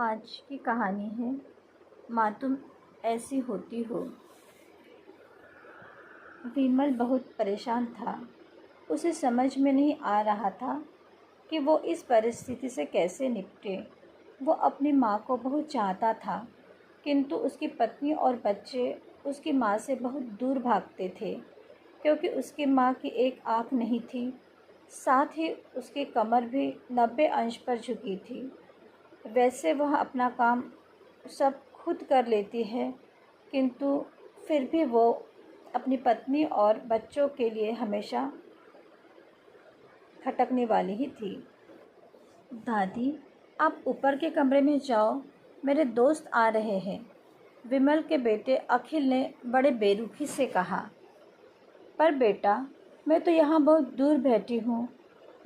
आज की कहानी है माँ तुम ऐसी होती हो। विमल बहुत परेशान था। उसे समझ में नहीं आ रहा था कि वो इस परिस्थिति से कैसे निपटे। वो अपनी माँ को बहुत चाहता था, किंतु उसकी पत्नी और बच्चे उसकी माँ से बहुत दूर भागते थे, क्योंकि उसकी माँ की एक आँख नहीं थी, साथ ही उसकी कमर भी 90 अंश पर झुकी थी। वैसे वह अपना काम सब खुद कर लेती है, किंतु फिर भी वो अपनी पत्नी और बच्चों के लिए हमेशा खटकने वाली ही थी। दादी, आप ऊपर के कमरे में जाओ, मेरे दोस्त आ रहे हैं, विमल के बेटे अखिल ने बड़े बेरुखी से कहा। पर बेटा, मैं तो यहाँ बहुत दूर बैठी हूँ,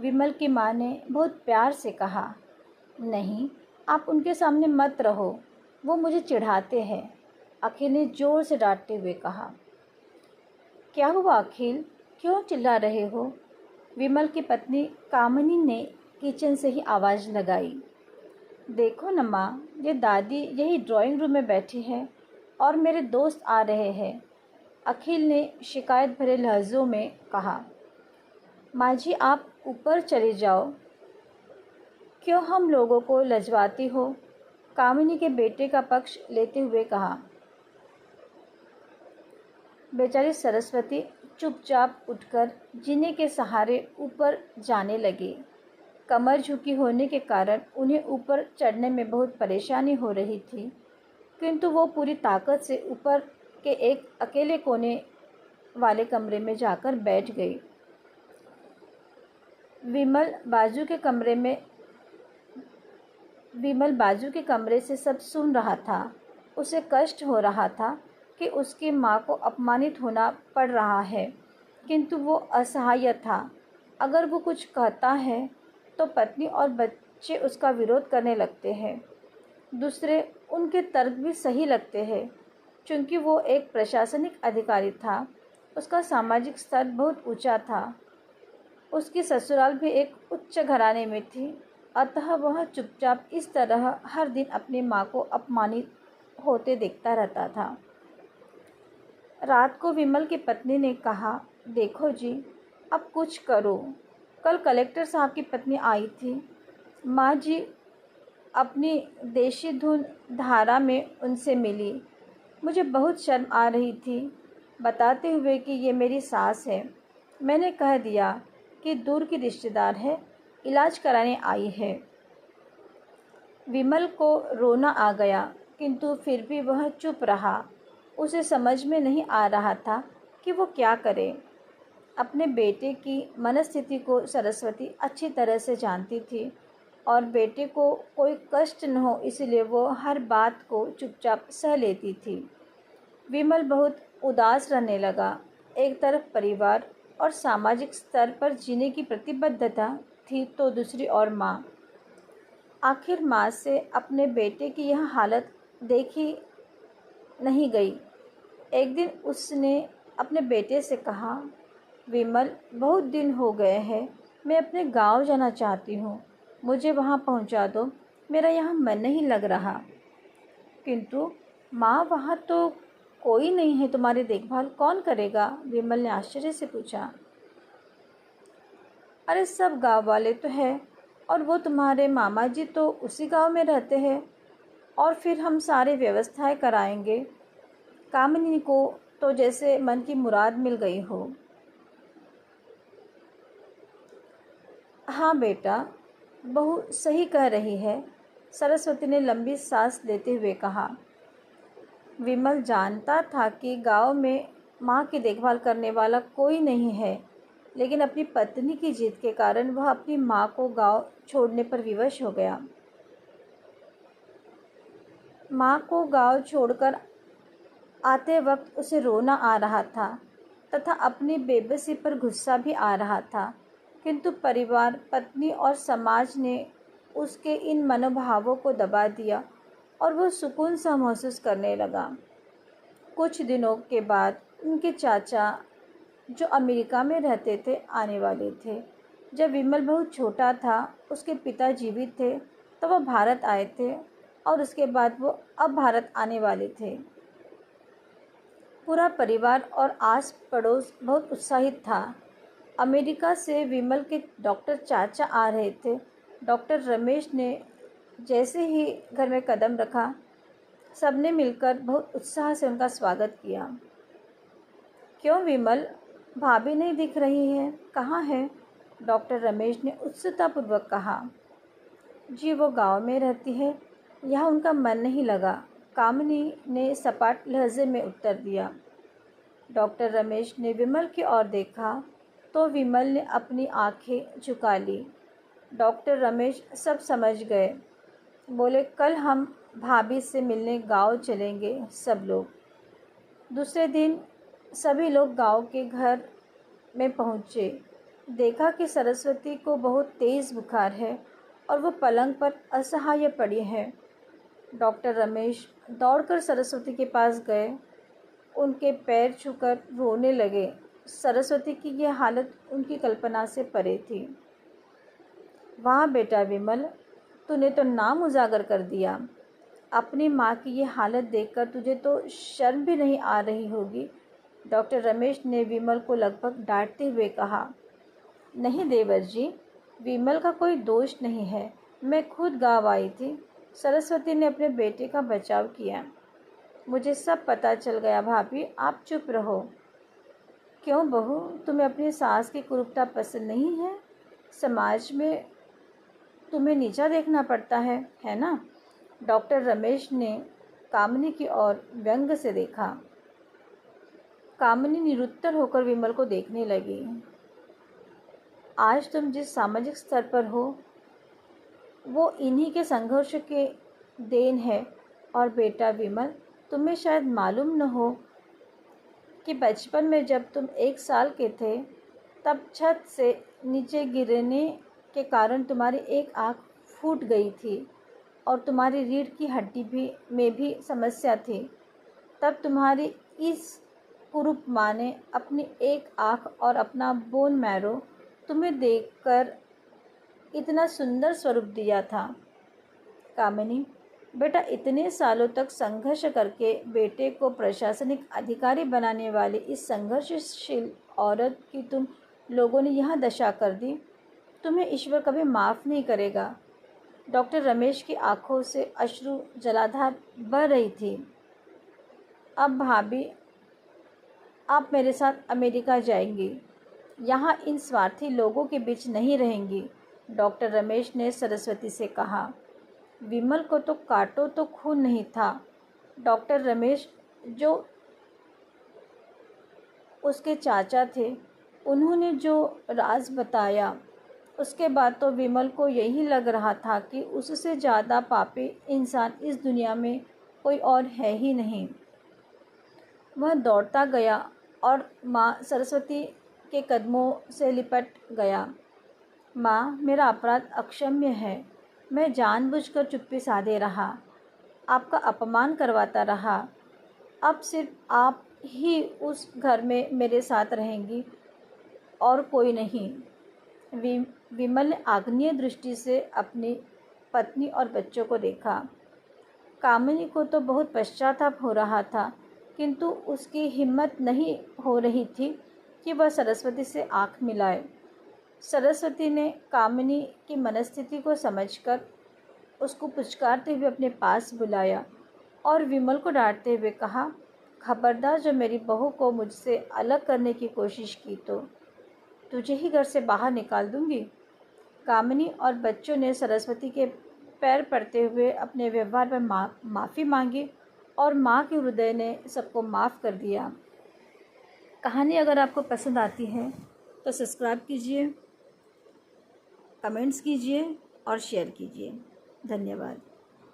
विमल की माँ ने बहुत प्यार से कहा। नहीं, आप उनके सामने मत रहो, वो मुझे चिढ़ाते हैं, अखिल ने ज़ोर से डांटते हुए कहा। क्या हुआ अखिल, क्यों चिल्ला रहे हो? विमल की पत्नी कामिनी ने किचन से ही आवाज़ लगाई। देखो न माँ, ये दादी यही ड्राइंग रूम में बैठी है और मेरे दोस्त आ रहे हैं, अखिल ने शिकायत भरे लहज़ों में कहा। माँ जी, आप ऊपर चले जाओ, क्यों हम लोगों को लजवाती हो? कामिनी के बेटे का पक्ष लेते हुए कहा। बेचारी सरस्वती चुपचाप उठकर जीने के सहारे ऊपर जाने लगी। कमर झुकी होने के कारण उन्हें ऊपर चढ़ने में बहुत परेशानी हो रही थी, किंतु वो पूरी ताकत से ऊपर के एक अकेले कोने वाले कमरे में जाकर बैठ गई। विमल बाजू के कमरे से सब सुन रहा था। उसे कष्ट हो रहा था कि उसकी माँ को अपमानित होना पड़ रहा है, किंतु वो असहाय था। अगर वो कुछ कहता है तो पत्नी और बच्चे उसका विरोध करने लगते हैं। दूसरे उनके तर्क भी सही लगते हैं, क्योंकि वो एक प्रशासनिक अधिकारी था। उसका सामाजिक स्तर बहुत ऊंचा था। उसकी ससुराल भी एक उच्च घराने में थी, अतः वह चुपचाप इस तरह हर दिन अपनी माँ को अपमानित होते देखता रहता था। रात को विमल की पत्नी ने कहा, देखो जी, अब कुछ करो। कल कलेक्टर साहब की पत्नी आई थी। माँ जी अपनी देशी धुन धारा में उनसे मिली। मुझे बहुत शर्म आ रही थी, बताते हुए कि ये मेरी सास है। मैंने कह दिया कि दूर की रिश्तेदार है, इलाज कराने आई है। विमल को रोना आ गया, किंतु फिर भी वह चुप रहा। उसे समझ में नहीं आ रहा था कि वो क्या करे। अपने बेटे की मनस्थिति को सरस्वती अच्छी तरह से जानती थी और बेटे को कोई कष्ट न हो, इसलिए वो हर बात को चुपचाप सह लेती थी। विमल बहुत उदास रहने लगा। एक तरफ परिवार और सामाजिक स्तर पर जीने की प्रतिबद्धता थी, तो दूसरी ओर माँ। आखिर माँ से अपने बेटे की यह हालत देखी नहीं गई। एक दिन उसने अपने बेटे से कहा, विमल, बहुत दिन हो गए हैं, मैं अपने गांव जाना चाहती हूँ, मुझे वहाँ पहुँचा दो, मेरा यहाँ मन नहीं लग रहा। किंतु माँ, वहाँ तो कोई नहीं है, तुम्हारी देखभाल कौन करेगा? विमल ने आश्चर्य से पूछा। अरे सब गांव वाले तो हैं, और वो तुम्हारे मामा जी तो उसी गांव में रहते हैं, और फिर हम सारे व्यवस्थाएं कराएंगे। कामिनी को तो जैसे मन की मुराद मिल गई हो। हाँ बेटा, बहू सही कह रही है, सरस्वती ने लंबी सांस लेते हुए कहा। विमल जानता था कि गांव में माँ की देखभाल करने वाला कोई नहीं है, लेकिन अपनी पत्नी की जिद के कारण वह अपनी माँ को गांव छोड़ने पर विवश हो गया। माँ को गांव छोड़कर आते वक्त उसे रोना आ रहा था तथा अपनी बेबसी पर गुस्सा भी आ रहा था, किंतु परिवार, पत्नी और समाज ने उसके इन मनोभावों को दबा दिया और वह सुकून सा महसूस करने लगा। कुछ दिनों के बाद उनके चाचा, जो अमेरिका में रहते थे, आने वाले थे। जब विमल बहुत छोटा था, उसके पिता जीवित थे, तो वह भारत आए थे और उसके बाद वो अब भारत आने वाले थे। पूरा परिवार और आस पड़ोस बहुत उत्साहित था। अमेरिका से विमल के डॉक्टर चाचा आ रहे थे। डॉक्टर रमेश ने जैसे ही घर में कदम रखा, सबने मिलकर बहुत उत्साह से उनका स्वागत किया। क्यों विमल, भाभी नहीं दिख रही है, कहाँ है? डॉक्टर रमेश ने उत्सुकतापूर्वक कहा। जी वो गांव में रहती है, यहाँ उनका मन नहीं लगा, कामिनी ने सपाट लहजे में उत्तर दिया। डॉक्टर रमेश ने विमल की ओर देखा तो विमल ने अपनी आंखें झुका ली। डॉक्टर रमेश सब समझ गए। बोले, कल हम भाभी से मिलने गांव चलेंगे सब लोग। दूसरे दिन सभी लोग गांव के घर में पहुँचे। देखा कि सरस्वती को बहुत तेज़ बुखार है और वो पलंग पर असहाय पड़ी है। डॉक्टर रमेश दौड़कर सरस्वती के पास गए, उनके पैर छूकर रोने लगे। सरस्वती की यह हालत उनकी कल्पना से परे थी। वाह बेटा विमल, तूने तो नाम उजागर कर दिया। अपनी माँ की ये हालत देखकर तुझे तो शर्म भी नहीं आ रही होगी। डॉक्टर रमेश ने विमल को लगभग डांटते हुए कहा। नहीं देवर जी, विमल का कोई दोष नहीं है, मैं खुद गाँव आई थी। सरस्वती ने अपने बेटे का बचाव किया। मुझे सब पता चल गया भाभी, आप चुप रहो। क्यों बहू, तुम्हें अपनी सास की कुरूपता पसंद नहीं है? समाज में तुम्हें नीचा देखना पड़ता है ना? डॉक्टर रमेश ने कामिनी की ओर व्यंग से देखा। कामिनी निरुत्तर होकर विमल को देखने लगी। आज तुम जिस सामाजिक स्तर पर हो वो इन्हीं के संघर्ष के देन है। और बेटा विमल, तुम्हें शायद मालूम न हो कि बचपन में जब तुम 1 साल के थे तब छत से नीचे गिरने के कारण तुम्हारी एक आँख फूट गई थी और तुम्हारी रीढ़ की हड्डी में भी समस्या थी। तब तुम्हारी इस कुरूप माँ ने अपनी एक आँख और अपना बोन मैरो तुम्हें देखकर इतना सुंदर स्वरूप दिया था। कामिनी, बेटा इतने सालों तक संघर्ष करके बेटे को प्रशासनिक अधिकारी बनाने वाली इस संघर्षशील औरत की तुम लोगों ने यहाँ दशा कर दी। तुम्हें ईश्वर कभी माफ़ नहीं करेगा। डॉक्टर रमेश की आंखों से अश्रु जलाधार बह रही थी। अब भाभी, आप मेरे साथ अमेरिका जाएंगी, यहाँ इन स्वार्थी लोगों के बीच नहीं रहेंगी। डॉक्टर रमेश ने सरस्वती से कहा। विमल को तो काटो तो खून नहीं था। डॉक्टर रमेश जो उसके चाचा थे, उन्होंने जो राज बताया उसके बाद तो विमल को यही लग रहा था कि उससे ज़्यादा पापी इंसान इस दुनिया में कोई और है ही नहीं। वह दौड़ता गया और माँ सरस्वती के कदमों से लिपट गया। माँ, मेरा अपराध अक्षम्य है। मैं जानबूझकर चुप्पी साधे रहा, आपका अपमान करवाता रहा। अब सिर्फ आप ही उस घर में मेरे साथ रहेंगी और कोई नहीं। विमल ने आग्नेय दृष्टि से अपनी पत्नी और बच्चों को देखा। कामिनी को तो बहुत पश्चाताप हो रहा था, किंतु उसकी हिम्मत नहीं हो रही थी कि वह सरस्वती से आँख मिलाए। सरस्वती ने कामिनी की मनस्थिति को समझकर उसको पुचकारते हुए अपने पास बुलाया और विमल को डांटते हुए कहा, खबरदार, जो मेरी बहू को मुझसे अलग करने की कोशिश की तो तुझे ही घर से बाहर निकाल दूंगी। कामिनी और बच्चों ने सरस्वती के पैर पड़ते हुए अपने व्यवहार पर माफ़ी मांगी और माँ के हृदय ने सबको माफ़ कर दिया। कहानी अगर आपको पसंद आती है तो सब्सक्राइब कीजिए, कमेंट्स कीजिए और शेयर कीजिए। धन्यवाद।